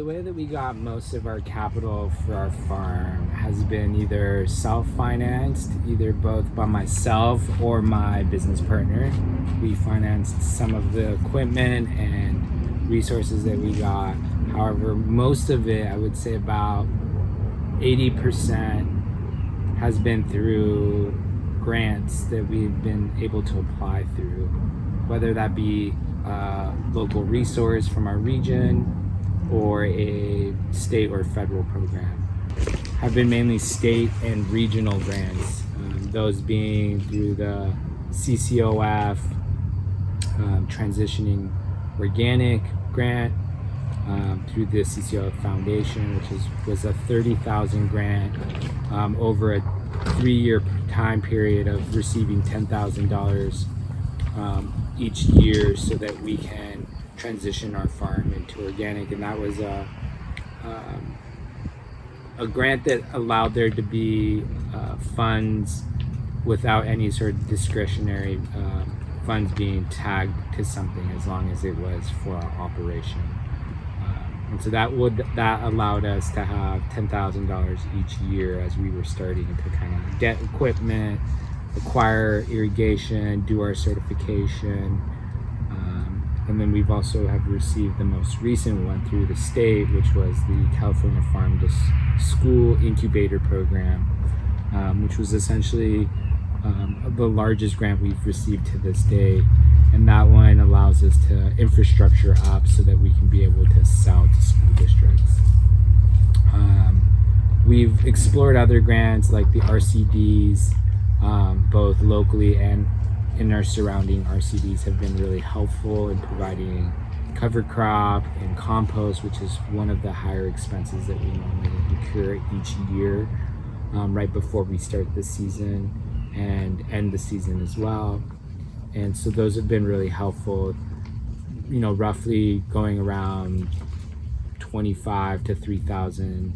the way that we got most of our capital for our farm has been either self-financed, either both by myself or my business partner. We financed some of the equipment and resources that we got. However, most of it, I would say about 80%, has been through grants that we've been able to apply through, whether that be a local resource from our region or a state or federal program. Have been mainly state and regional grants, those being through the CCOF transitioning organic grant, through the CCOF Foundation, which was a $30,000 grant over a 3-year time period of receiving $10,000 each year so that we can transition our farm into organic. And that was a grant that allowed there to be funds without any sort of discretionary funds being tagged to something, as long as it was for our operation. And so that allowed us to have $10,000 each year as we were starting to kind of get equipment, acquire irrigation, do our certification. And then we've also have received the most recent one through the state, which was the California Farm to School Incubator Program, which was essentially the largest grant we've received to this day. And that one allows us to infrastructure up so that we can be able to sell to school districts. We've explored other grants like the RCDs, both locally and in our surrounding RCDs have been really helpful in providing cover crop and compost, which is one of the higher expenses that we normally incur each year, right before we start the season and end the season as well. And so those have been really helpful, roughly going around $25,000 to $3,000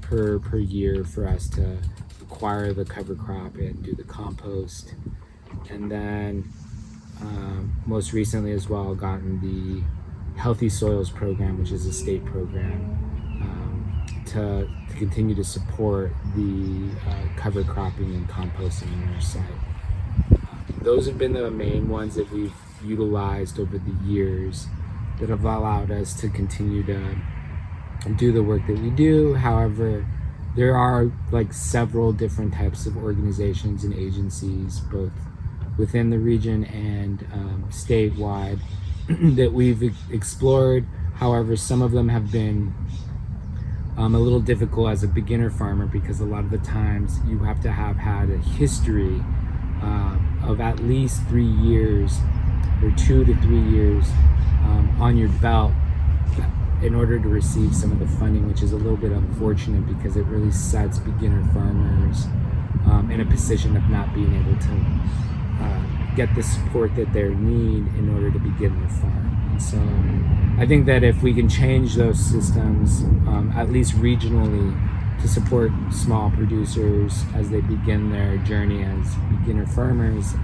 per year for us to acquire the cover crop and do the compost. And then most recently as well gotten the Healthy Soils program, which is a state program, to continue to support the cover cropping and composting on our site. Those have been the main ones that we've utilized over the years that have allowed us to continue to do the work that we do. However, there are several different types of organizations and agencies, both within the region and statewide, that we've explored. However, some of them have been a little difficult as a beginner farmer, because a lot of the times you have to have had a history of at least 3 years or 2 to 3 years on your belt in order to receive some of the funding, which is a little bit unfortunate because it really sets beginner farmers in a position of not being able to get the support that they need in order to begin their farm. And so I think that if we can change those systems, at least regionally, to support small producers as they begin their journey as beginner farmers,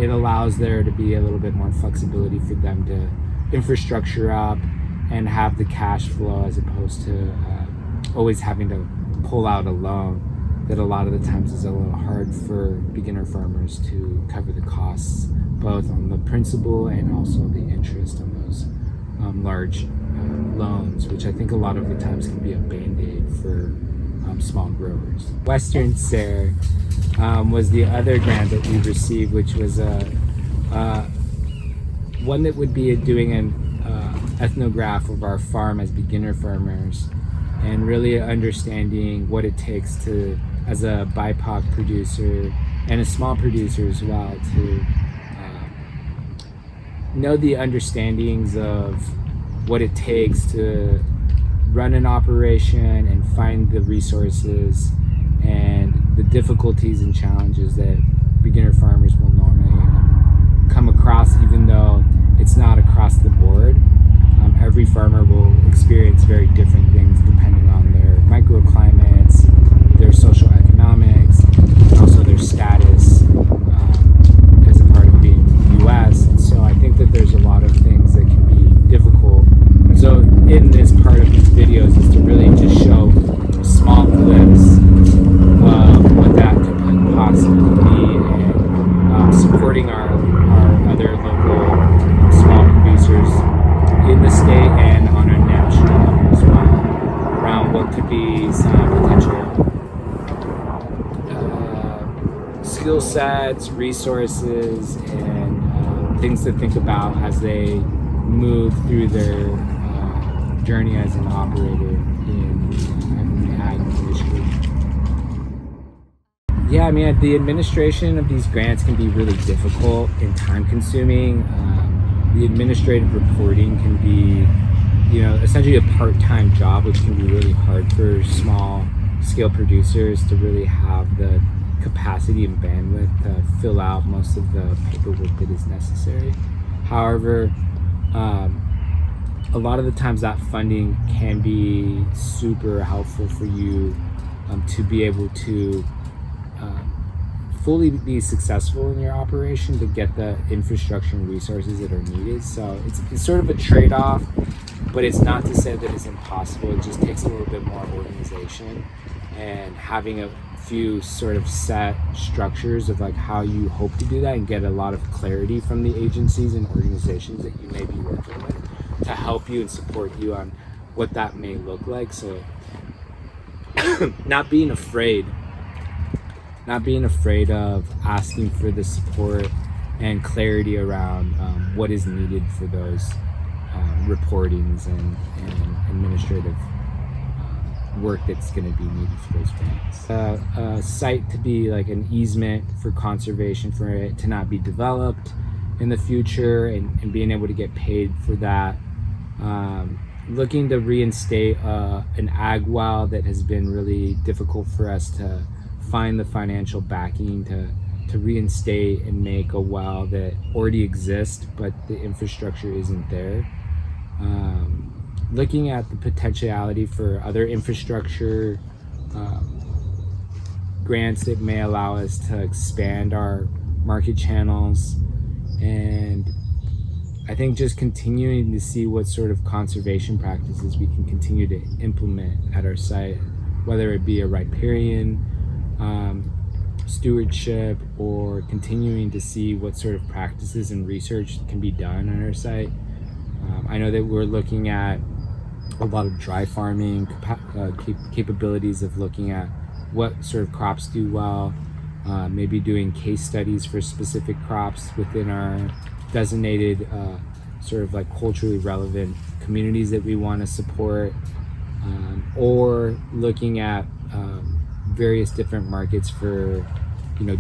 it allows there to be a little bit more flexibility for them to infrastructure up and have the cash flow, as opposed to always having to pull out a loan that a lot of the times is a little hard for beginner farmers to cover the costs, both on the principal and also the interest on those large loans, which I think a lot of the times can be a band-aid for small growers. WSARE was the other grant that we received, which was one that would be doing an ethnograph of our farm as beginner farmers, and really understanding what it takes to, as a BIPOC producer and a small producer as well, to know the understandings of what it takes to run an operation and find the resources and the difficulties and challenges that beginner farmers will normally come across, even though it's not across the board. Every farmer will experience very different things depending on their microclimates, their social economics, and also their status as a part of being U.S. And so I think that there's a lot of things that can be difficult. And so in this part of these videos is to really just show small clips of what that could possibly be, and supporting our other local small producers in the state and on a national level as well, around what could be some potential skill sets, resources, and things to think about as they move through their journey as an operator in the ag industry. Yeah, I mean, the administration of these grants can be really difficult and time-consuming. The administrative reporting can be, essentially a part-time job, which can be really hard for small-scale producers to really have the capacity and bandwidth to fill out most of the paperwork that is necessary. However, a lot of the times that funding can be super helpful for you to be able to fully be successful in your operation, to get the infrastructure and resources that are needed. So it's sort of a trade-off, but it's not to say that it's impossible. It just takes a little bit more organization and having a few sort of set structures of like how you hope to do that, and get a lot of clarity from the agencies and organizations that you may be working with to help you and support you on what that may look like. So not being afraid of asking for the support and clarity around what is needed for those reportings and administrative work that's going to be needed for those grants. A site to be like an easement for conservation, for it to not be developed in the future, and being able to get paid for that. Looking to reinstate an ag well that has been really difficult for us to find the financial backing to reinstate and make a well that already exists, but the infrastructure isn't there. Looking at the potentiality for other infrastructure grants that may allow us to expand our market channels, and I think just continuing to see what sort of conservation practices we can continue to implement at our site, whether it be a riparian stewardship, or continuing to see what sort of practices and research can be done on our site. I know that we're looking at a lot of dry farming capabilities of looking at what sort of crops do well, maybe doing case studies for specific crops within our designated sort of like culturally relevant communities that we want to support, or looking at various different markets for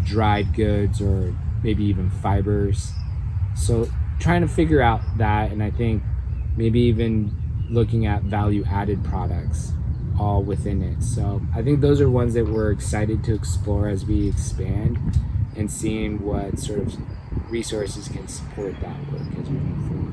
dried goods or maybe even fibers. So trying to figure out that, and I think maybe even looking at value added products all within it. So I think those are ones that we're excited to explore as we expand, and seeing what sort of resources can support that work as we move forward.